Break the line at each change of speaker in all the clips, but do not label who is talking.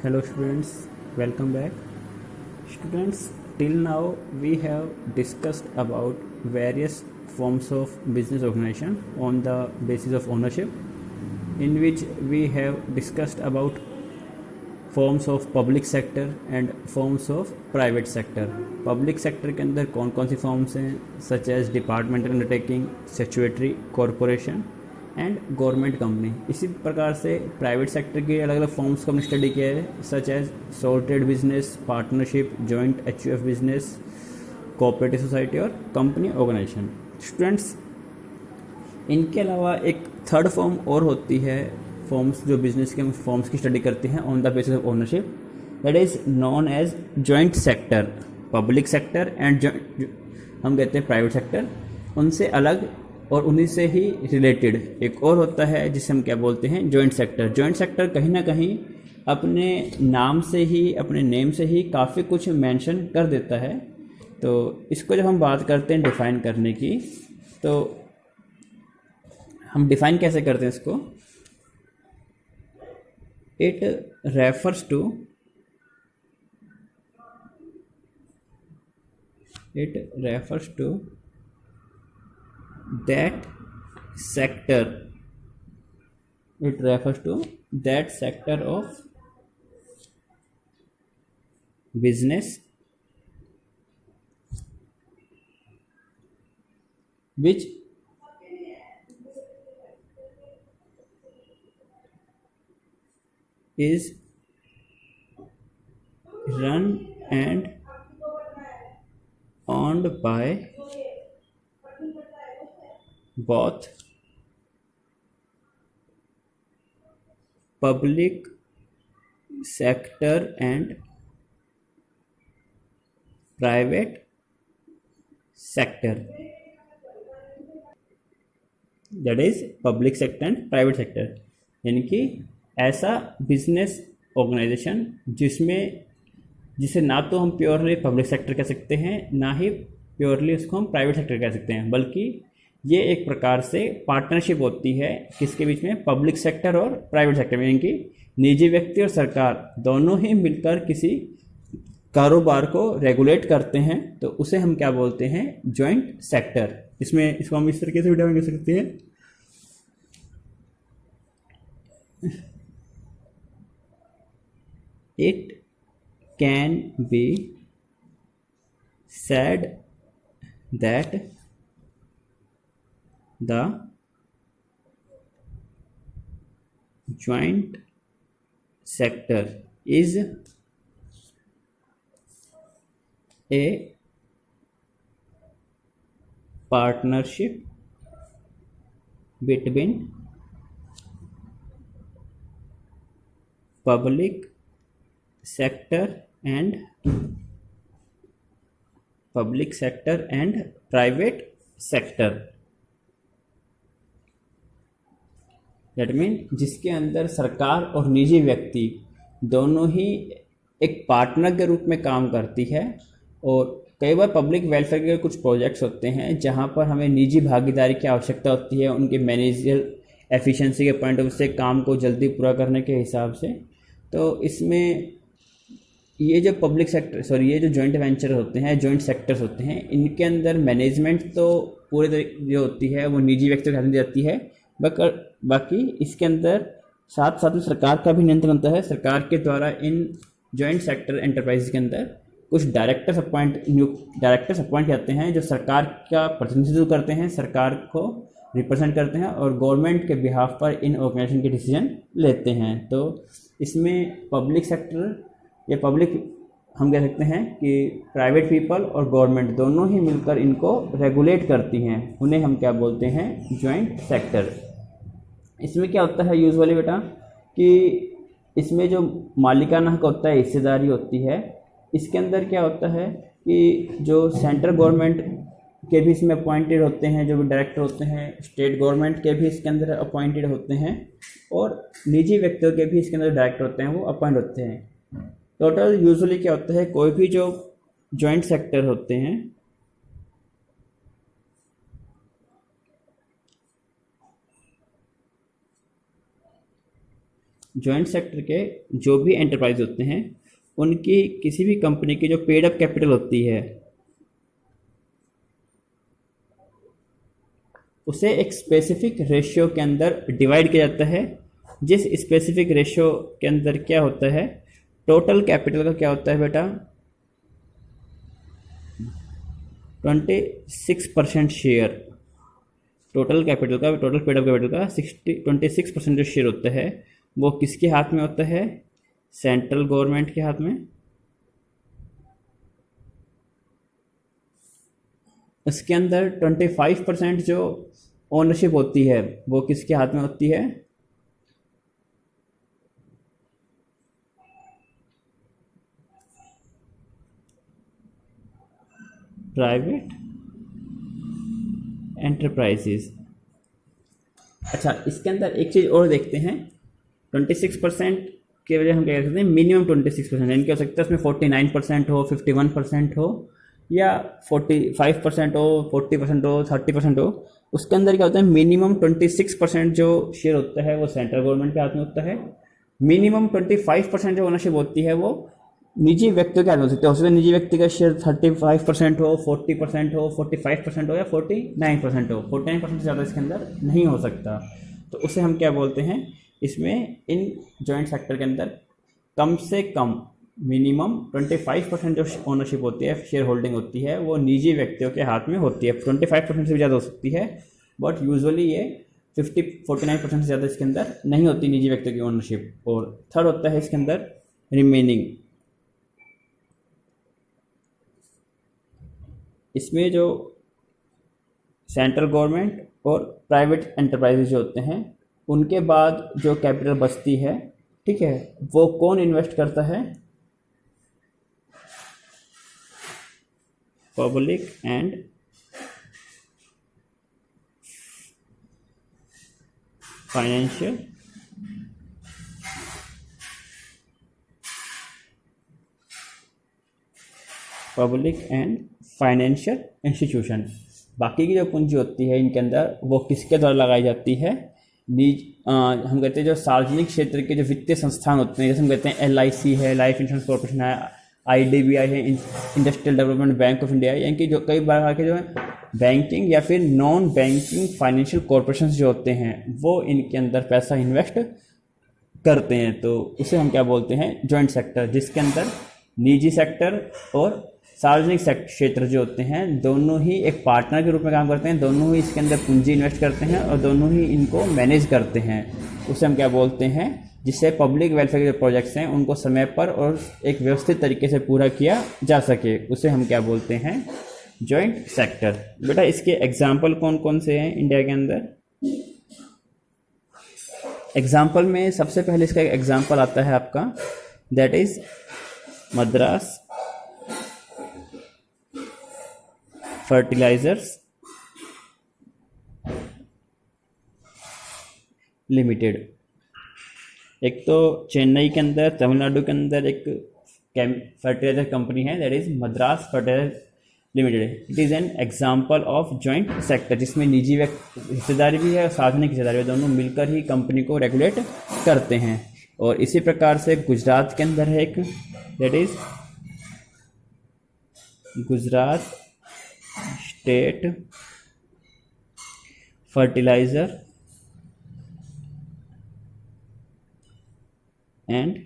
Hello students, welcome back. Students, till now we have discussed about various forms of business organization on the basis of ownership, in which we have discussed about forms of public sector and forms of private sector. Public sector के अंदर कौन कौन सी forms हैं, such as departmental undertaking, statutory, corporation and government company. इसी प्रकार से private sector के अलग अलग फॉर्म्स को हमने स्टडी किया है, such as sole trade business, partnership, joint HUF business, cooperative society और कंपनी ऑर्गेनाइजेशन। स्टूडेंट्स, इनके अलावा एक थर्ड फॉर्म और होती है, फॉर्म्स जो बिजनेस के फॉर्म्स की स्टडी करते हैं on the basis of ownership, that is known as joint sector. Public sector and हम कहते हैं प्राइवेट सेक्टर, उनसे अलग और उन्हीं से ही रिलेटेड एक और होता है जिसे हम क्या बोलते हैं, जॉइंट सेक्टर। जॉइंट सेक्टर कहीं ना कहीं अपने नाम से ही, अपने नेम से ही काफ़ी कुछ मेंशन कर देता है। तो इसको जब हम बात करते हैं डिफ़ाइन करने की, तो हम डिफ़ाइन कैसे करते हैं इसको? It refers to that sector. It refers to that sector of business which is run and owned by both public sector and private sector. That is public sector and private sector। यानी कि ऐसा business organisation जिसे ना तो हम purely public sector कह सकते हैं, ना ही प्योरली उसको हम प्राइवेट सेक्टर कह सकते हैं, बल्कि ये एक प्रकार से पार्टनरशिप होती है किसके बीच में, पब्लिक सेक्टर और प्राइवेट सेक्टर में। यानी कि निजी व्यक्ति और सरकार दोनों ही मिलकर किसी कारोबार को रेगुलेट करते हैं, तो उसे हम क्या बोलते हैं, जॉइंट सेक्टर। इसको हम इस तरीके से डिफाइन कर सकते हैं, it can be said that the joint sector is a partnership between public sector and private sector। That mean जिसके अंदर सरकार और निजी व्यक्ति दोनों ही एक पार्टनर के रूप में काम करती है। और कई बार पब्लिक वेलफेयर के कुछ प्रोजेक्ट्स होते हैं जहां पर हमें निजी भागीदारी की आवश्यकता होती है, उनके मैनेजरियल एफिशिएंसी के पॉइंट ऑफ व्यू से, काम को जल्दी पूरा करने के हिसाब से। तो इसमें ये जो जॉइंट वेंचर होते हैं, जॉइंट सेक्टर्स होते हैं, इनके अंदर मैनेजमेंट तो पूरे तरीके जो होती है वो निजी व्यक्तियों के हाथ में दी जाती है, बाकी इसके अंदर साथ साथ में सरकार का भी नियंत्रण होता है। सरकार के द्वारा इन जॉइंट सेक्टर एंटरप्राइज के अंदर कुछ डायरेक्टर्स अपॉइंट जाते हैं जो सरकार का प्रतिनिधित्व करते हैं, सरकार को रिप्रेजेंट करते हैं और गवर्नमेंट के बिहाफ पर इन ऑर्गेनाइजेशन के डिसीजन लेते हैं। तो इसमें पब्लिक सेक्टर या पब्लिक हम कह सकते हैं कि प्राइवेट पीपल और गवर्नमेंट दोनों ही मिलकर इनको रेगुलेट करती हैं, उन्हें हम क्या बोलते हैं, जॉइंट सेक्टर। इसमें क्या होता है यूजुअली बेटा, कि इसमें जो मालिकाना हक होता है, हिस्सेदारी होती है, इसके अंदर क्या होता है कि जो सेंट्रल गवर्नमेंट के भी इसमें अपॉइंटेड होते हैं, जो भी डायरेक्टर होते हैं, स्टेट गवर्नमेंट के भी इसके अंदर अपॉइंटेड होते हैं, और निजी व्यक्तियों के भी इसके अंदर डायरेक्टर होते हैं, वो अपॉइंट होते हैं। टोटल यूजुअली क्या होता है, कोई भी जो जॉइंट सेक्टर होते हैं जॉइंट सेक्टर के जो भी एंटरप्राइज होते हैं उनकी किसी भी कंपनी की जो पेड अप कैपिटल होती है उसे एक स्पेसिफिक रेशियो के अंदर डिवाइड किया जाता है, जिस स्पेसिफिक रेशियो के अंदर क्या होता है, टोटल कैपिटल का क्या होता है बेटा, 26% शेयर, टोटल कैपिटल का, टोटल पेड अप कैपिटल का 26% जो शेयर होता है वो किसके हाथ में होता है, सेंट्रल गवर्नमेंट के हाथ में। इसके अंदर 25% जो ओनरशिप होती है वो किसके हाथ में होती है, प्राइवेट एंटरप्राइजेज। अच्छा, इसके अंदर एक चीज़ और देखते हैं, 26% के वजह हम क्या कह सकते हैं, मिनिमम 26%, यानी क्या हो सकता है उसमें 49% हो, 51% हो, या 45% हो, 40% हो, 30% हो। उसके अंदर क्या होता है, मिनिमम 26% जो शेयर होता है वो सेंट्रल गवर्नमेंट के हाथ में होता है, मिनिमम 25% जो ओनरशिप होती है वो निजी व्यक्तियों के हाथ में हो सकती है। उसमें निजी व्यक्ति का शेयर 35% हो, 40% हो, 45% हो, या 49% हो। 49% से ज़्यादा इसके अंदर नहीं हो सकता। तो उसे हम क्या बोलते हैं, इसमें इन जॉइंट सेक्टर के अंदर कम से कम मिनिमम 25% जो ओनरशिप होती है, शेयर होल्डिंग होती है, वो निजी व्यक्तियों के हाथ में होती है। 25% से भी ज़्यादा हो सकती है, बट यूजुअली ये 49% से ज़्यादा इसके अंदर नहीं होती निजी व्यक्तियों की ओनरशिप। और थर्ड होता है इसके अंदर रिमेनिंग। इसमें जो सेंट्रल गवर्नमेंट और प्राइवेट एंटरप्राइजेज जो होते हैं उनके बाद जो कैपिटल बचती है, ठीक है, वो कौन इन्वेस्ट करता है, पब्लिक एंड फाइनेंशियल इंस्टीट्यूशन। बाकी की जो पूंजी होती है इनके अंदर वो किसके द्वारा लगाई जाती है, हम कहते हैं जो सार्वजनिक क्षेत्र के जो वित्तीय संस्थान होते हैं, जैसे हम कहते हैं LIC है, लाइफ इंश्योरेंस कॉर्पोरेशन है, IDBI है, industrial development bank of India है, यानी कि जो कई बार के जो है बैंकिंग या फिर नॉन बैंकिंग फाइनेंशियल कॉर्पोरेशन जो होते हैं वो इनके अंदर पैसा इन्वेस्ट करते हैं। तो उसे हम क्या बोलते हैं, जॉइंट सेक्टर, जिसके अंदर निजी सेक्टर और सार्वजनिक क्षेत्र जो होते हैं दोनों ही एक पार्टनर के रूप में काम करते हैं, दोनों ही इसके अंदर पूंजी इन्वेस्ट करते हैं और दोनों ही इनको मैनेज करते हैं। उसे हम क्या बोलते हैं, जिससे पब्लिक वेलफेयर के जो प्रोजेक्ट्स हैं उनको समय पर और एक व्यवस्थित तरीके से पूरा किया जा सके, उसे हम क्या बोलते हैं, जॉइंट सेक्टर। बेटा इसके एग्जाम्पल कौन कौन से हैं इंडिया के अंदर? एग्जाम्पल में सबसे पहले इसका एग्जाम्पल आता है आपका, that is Madras fertilisers limited. एक तो चेन्नई के अंदर, तमिलनाडु के अंदर एक फर्टिलाइजर कंपनी है, that is Madras fertiliser limited. It is an example of joint sector, जिसमें निजी हिस्सेदारी भी है और सार्वजनिक हिस्सेदारी भी, दोनों मिलकर ही कंपनी को रेगुलेट करते हैं। और इसी प्रकार से गुजरात के अंदर है एक, that is Gujarat state fertiliser and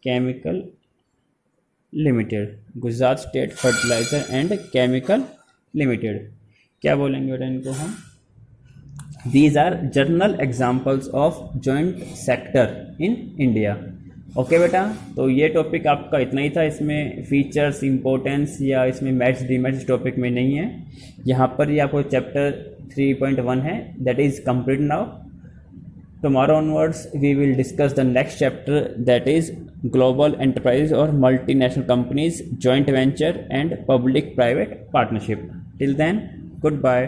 chemical limited. Gujarat state fertiliser and chemical limited. क्या बोलेंगे बेटा इनको हम? These are general examples of joint sector in India. Okay बेटा, तो ये टॉपिक आपका इतना ही था। इसमें फीचर्स, इंपॉर्टेंस या इसमें मैथ्स डीमैथ्स इस टॉपिक में नहीं है। यहाँ पर ये आपको चैप्टर 3.1 है, that is complete now. Tomorrow onwards we will discuss the next chapter, that is global enterprise or multinational companies, joint venture and public private partnership. Till then, goodbye.